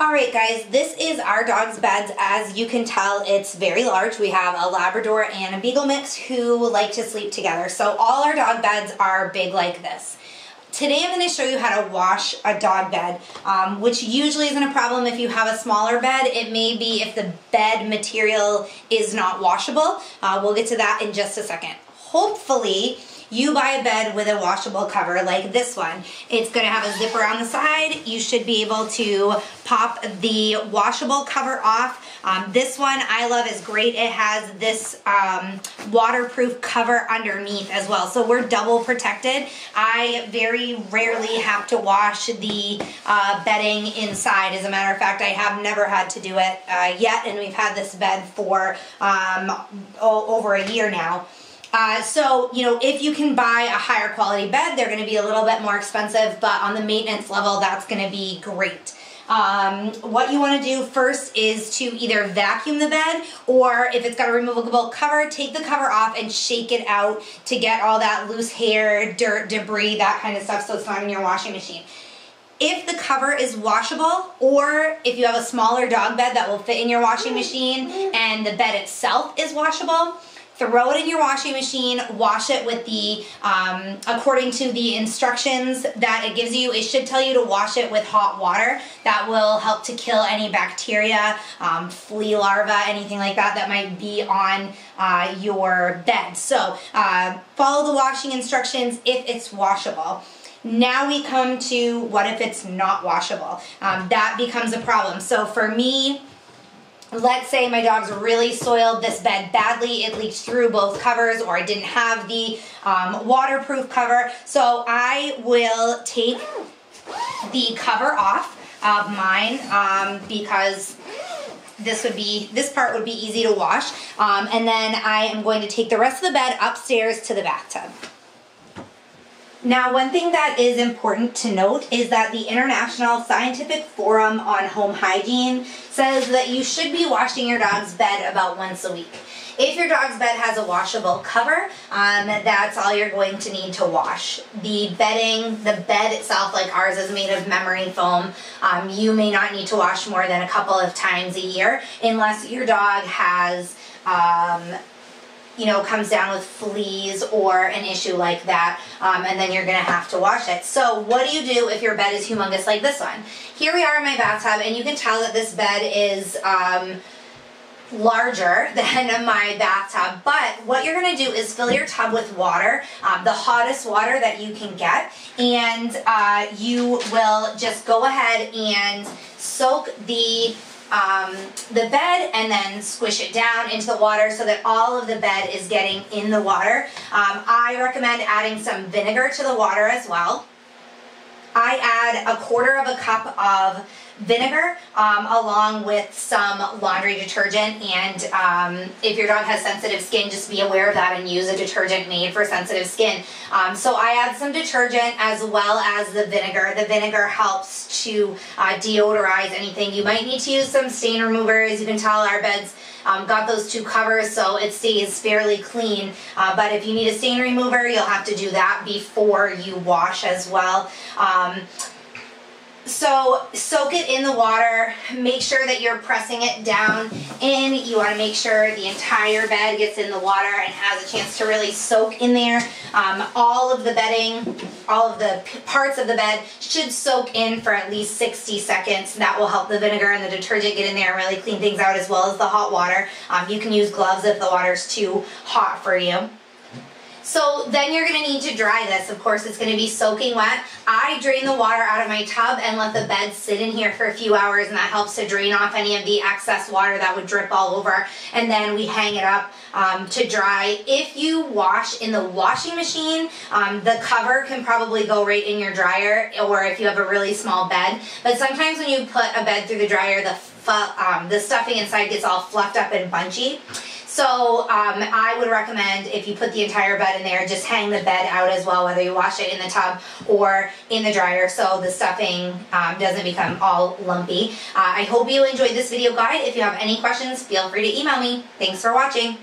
Alright guys, this is our dog's beds. As you can tell, it's very large. We have a Labrador and a Beagle mix who like to sleep together. So all our dog beds are big like this. Today I'm going to show you how to wash a dog bed, which usually isn't a problem if you have a smaller bed. It may be if the bed material is not washable. We'll get to that in just a second. Hopefully, you buy a bed with a washable cover like this one. It's going to have a zipper on the side. You should be able to pop the washable cover off. This one I love is great. It has this waterproof cover underneath as well, so we're double protected. I very rarely have to wash the bedding inside. As a matter of fact, I have never had to do it yet, and we've had this bed for over a year now. So, you know, if you can buy a higher quality bed, they're going to be a little bit more expensive, but on the maintenance level, that's going to be great. What you want to do first is to either vacuum the bed, or if it's got a removable cover, take the cover off and shake it out to get all that loose hair, dirt, debris, that kind of stuff, so it's not in your washing machine. If the cover is washable, or if you have a smaller dog bed that will fit in your washing machine and the bed itself is washable, throw it in your washing machine, wash it with the, according to the instructions that it gives you, it should tell you to wash it with hot water. That will help to kill any bacteria, flea larvae, anything like that that might be on your bed. So follow the washing instructions if it's washable. Now we come to what if it's not washable. That becomes a problem. So for me, let's say my dog's really soiled this bed badly, it leaked through both covers, or I didn't have the waterproof cover. So I will take the cover off of mine because this part would be easy to wash. And then I am going to take the rest of the bed upstairs to the bathtub. Now, one thing that is important to note is that the International Scientific Forum on Home Hygiene says that you should be washing your dog's bed about once a week. If your dog's bed has a washable cover, that's all you're going to need to wash. The bedding, the bed itself, like ours is made of memory foam, you may not need to wash more than a couple of times a year unless your dog has you know, comes down with fleas or an issue like that, and then you're going to have to wash it. So what do you do if your bed is humongous like this one? Here we are in my bathtub, and you can tell that this bed is larger than my bathtub, but what you're going to do is fill your tub with water, the hottest water that you can get, and you will just go ahead and soak the bed and then squish it down into the water so that all of the bed is getting in the water. I recommend adding some vinegar to the water as well. I add a quarter of a cup of vinegar along with some laundry detergent, and if your dog has sensitive skin, just be aware of that and use a detergent made for sensitive skin. So I add some detergent as well as the vinegar. The vinegar helps to deodorize anything. You might need to use some stain removers. You can tell our beds got those two covers, so it stays fairly clean, but if you need a stain remover, you'll have to do that before you wash as well. So soak it in the water, make sure that you're pressing it down in. You want to make sure the entire bed gets in the water and has a chance to really soak in there. All of the bedding, all of the parts of the bed should soak in for at least 60 seconds. That will help the vinegar and the detergent get in there and really clean things out, as well as the hot water. You can use gloves if the water's too hot for you. So then you're going to need to dry this. Of course, it's going to be soaking wet. I drain the water out of my tub and let the bed sit in here for a few hours, and that helps to drain off any of the excess water that would drip all over. And then we hang it up to dry. If you wash in the washing machine, the cover can probably go right in your dryer, or if you have a really small bed. But sometimes when you put a bed through the dryer, the stuffing inside gets all fluffed up and bunchy. So I would recommend, if you put the entire bed in there, just hang the bed out as well, whether you wash it in the tub or in the dryer, so the stuffing doesn't become all lumpy. I hope you enjoyed this video guide. If you have any questions, feel free to email me. Thanks for watching.